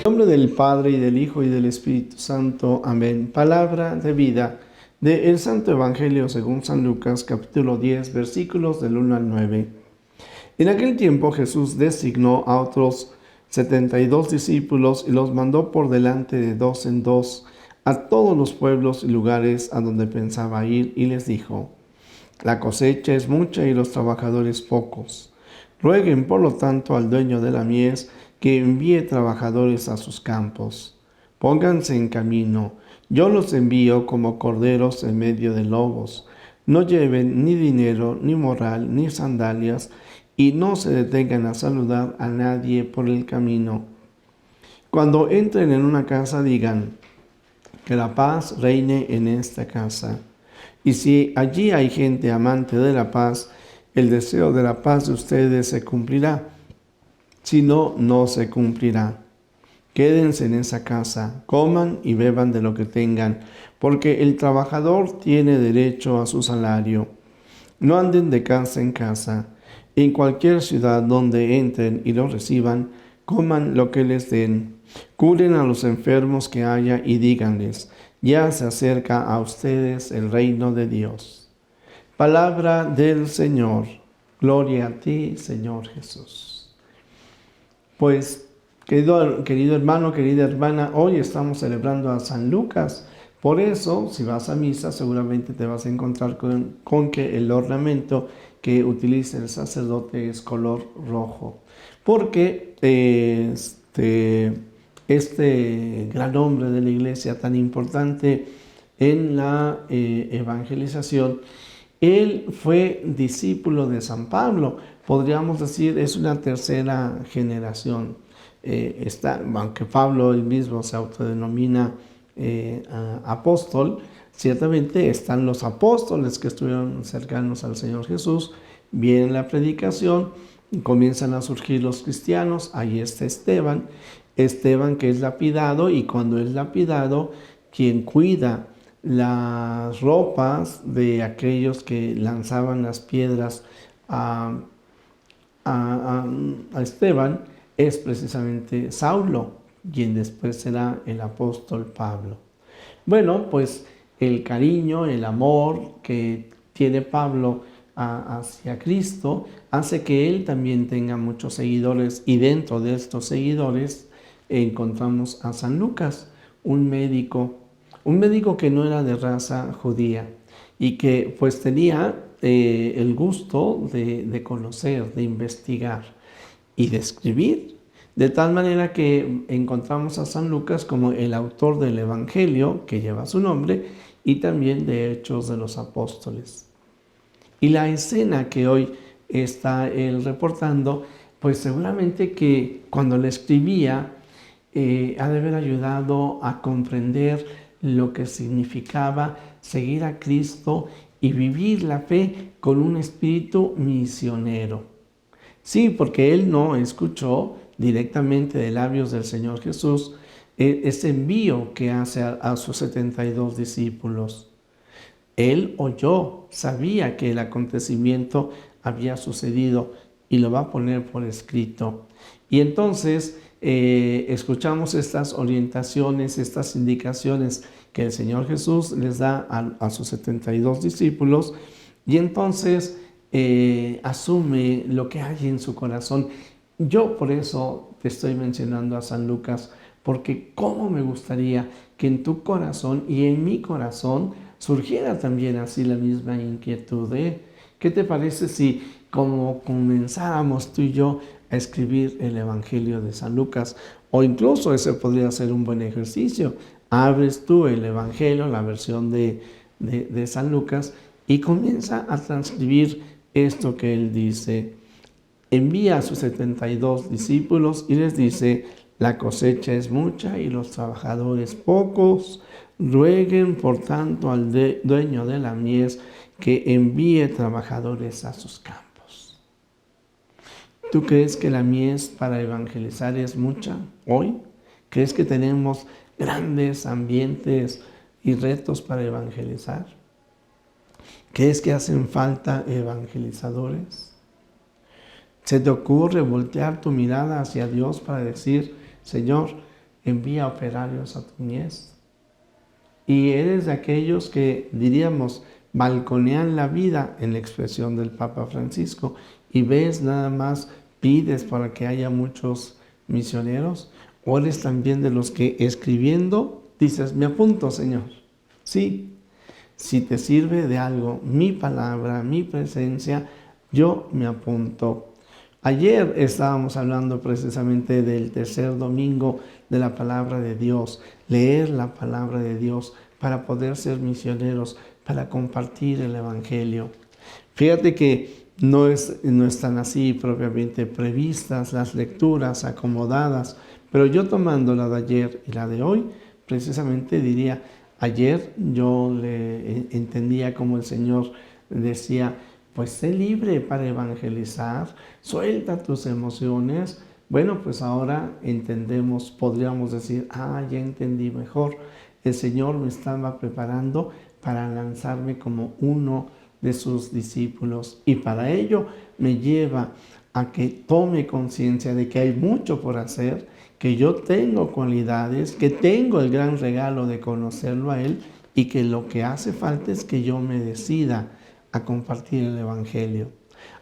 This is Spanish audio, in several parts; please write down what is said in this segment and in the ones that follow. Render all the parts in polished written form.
En nombre del Padre, y del Hijo, y del Espíritu Santo. Amén. Palabra de vida del Santo Evangelio según San Lucas, capítulo 10, versículos del 1 al 9. En aquel tiempo Jesús designó a otros 72 discípulos y los mandó por delante de dos en dos a todos los pueblos y lugares a donde pensaba ir, y les dijo: la cosecha es mucha y los trabajadores pocos. Rueguen, por lo tanto, al dueño de la mies que envíe trabajadores a sus campos. Pónganse en camino, yo los envío como corderos en medio de lobos. No lleven ni dinero, ni morral, ni sandalias, y no se detengan a saludar a nadie por el camino. Cuando entren en una casa, digan: que la paz reine en esta casa. Y si allí hay gente amante de la paz, el deseo de la paz de ustedes se cumplirá. Si no, no se cumplirá. Quédense en esa casa, coman y beban de lo que tengan, porque el trabajador tiene derecho a su salario. No anden de casa en casa. En cualquier ciudad donde entren y los reciban, coman lo que les den. Curen a los enfermos que haya y díganles: ya se acerca a ustedes el reino de Dios. Palabra del Señor. Gloria a ti, Señor Jesús. Pues, querido hermano, querida hermana, hoy estamos celebrando a San Lucas. Por eso, si vas a misa, seguramente te vas a encontrar con que el ornamento que utiliza el sacerdote es color rojo. Porque este gran hombre de la iglesia, tan importante en la evangelización, él fue discípulo de San Pablo. Podríamos decir, es una tercera generación. Aunque Pablo él mismo se autodenomina apóstol, ciertamente están los apóstoles que estuvieron cercanos al Señor Jesús. Viene la predicación, comienzan a surgir los cristianos. Ahí está Esteban, que es lapidado, y cuando es lapidado, quien cuida las ropas de aquellos que lanzaban las piedras a Esteban es precisamente Saulo, quien después será el apóstol Pablo. Bueno, pues el cariño, el amor que tiene Pablo hacia Cristo hace que él también tenga muchos seguidores, y dentro de estos seguidores encontramos a San Lucas, un médico que no era de raza judía y que pues tenía el gusto de conocer, de investigar y de escribir, de tal manera que encontramos a San Lucas como el autor del Evangelio que lleva su nombre, y también de Hechos de los Apóstoles. Y la escena que hoy está él reportando, pues seguramente que cuando le escribía ha de haber ayudado a comprender lo que significaba seguir a Cristo y vivir la fe con un espíritu misionero. Sí, porque él no escuchó directamente de labios del Señor Jesús ese envío que hace a sus 72 discípulos. Él oyó, sabía que el acontecimiento había sucedido y lo va a poner por escrito. Y entonces escuchamos estas orientaciones, estas indicaciones que el Señor Jesús les da a sus 72 discípulos, y entonces asume lo que hay en su corazón. Yo por eso te estoy mencionando a San Lucas, porque cómo me gustaría que en tu corazón y en mi corazón surgiera también así la misma inquietud. ¿Qué te parece si como comenzáramos tú y yo a escribir el Evangelio de San Lucas? O incluso ese podría ser un buen ejercicio. Abres tú el Evangelio, la versión de San Lucas, y comienza a transcribir esto que él dice. Envía a sus 72 discípulos y les dice: la cosecha es mucha y los trabajadores pocos. Rueguen, por tanto, al dueño de la mies que envíe trabajadores a sus campos. ¿Tú crees que la mies para evangelizar es mucha hoy? ¿Crees que tenemos grandes ambientes y retos para evangelizar? ¿Crees que hacen falta evangelizadores? ¿Se te ocurre voltear tu mirada hacia Dios para decir: Señor, envía operarios a tu mies. Y eres de aquellos que, diríamos, balconean la vida en la expresión del Papa Francisco y ves nada más, pides para que haya muchos misioneros, o eres también de los que escribiendo dices, me apunto, Señor. Sí, si te sirve de algo mi palabra, mi presencia, yo me apunto. Ayer estábamos hablando precisamente del tercer domingo de la palabra de Dios, leer la palabra de Dios para poder ser misioneros, para compartir el Evangelio. Fíjate que no están así propiamente previstas las lecturas acomodadas, pero yo tomando la de ayer y la de hoy, precisamente diría, ayer yo le entendía como el Señor decía, pues sé libre para evangelizar, suelta tus emociones. Bueno, pues ahora entendemos, podríamos decir, ya entendí mejor. El Señor me estaba preparando para lanzarme como uno de sus discípulos y para ello me lleva a que tome conciencia de que hay mucho por hacer, que yo tengo cualidades, que tengo el gran regalo de conocerlo a Él y que lo que hace falta es que yo me decida a compartir el Evangelio,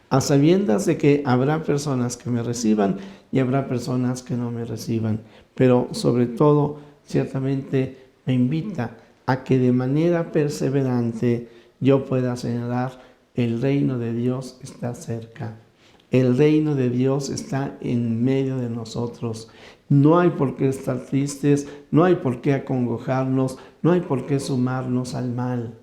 a sabiendas de que habrá personas que me reciban y habrá personas que no me reciban, pero sobre todo ciertamente me invita a que de manera perseverante yo pueda señalar el reino de Dios está cerca. El reino de Dios está en medio de nosotros. No hay por qué estar tristes, no hay por qué acongojarnos, no hay por qué sumarnos al mal.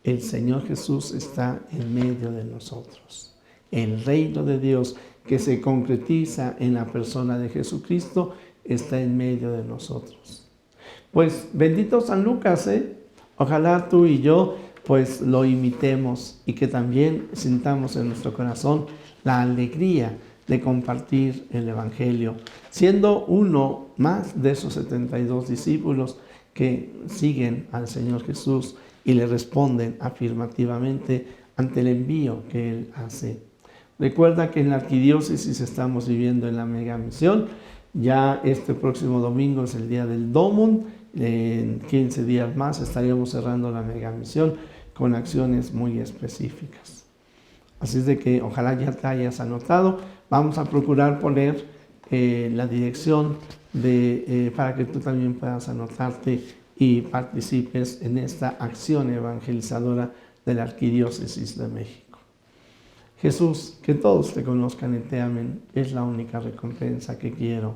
El Señor Jesús está en medio de nosotros. El reino de Dios que se concretiza en la persona de Jesucristo está en medio de nosotros. Pues bendito San Lucas, ojalá tú y yo pues lo imitemos y que también sintamos en nuestro corazón la alegría de compartir el Evangelio, siendo uno más de esos 72 discípulos que siguen al Señor Jesús y le responden afirmativamente ante el envío que Él hace. Recuerda que en la arquidiócesis estamos viviendo en la mega misión. Ya este próximo domingo es el día del Domum. En 15 días más estaríamos cerrando la mega misión con acciones muy específicas. Así es de que ojalá ya te hayas anotado. Vamos a procurar poner la dirección para que tú también puedas anotarte y participes en esta acción evangelizadora de la Arquidiócesis de México. Jesús, que todos te conozcan y te amen, es la única recompensa que quiero.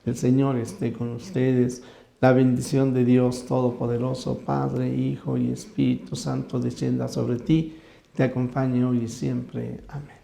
El Señor esté con ustedes. La bendición de Dios Todopoderoso, Padre, Hijo y Espíritu Santo, descienda sobre ti, te acompañe hoy y siempre. Amén.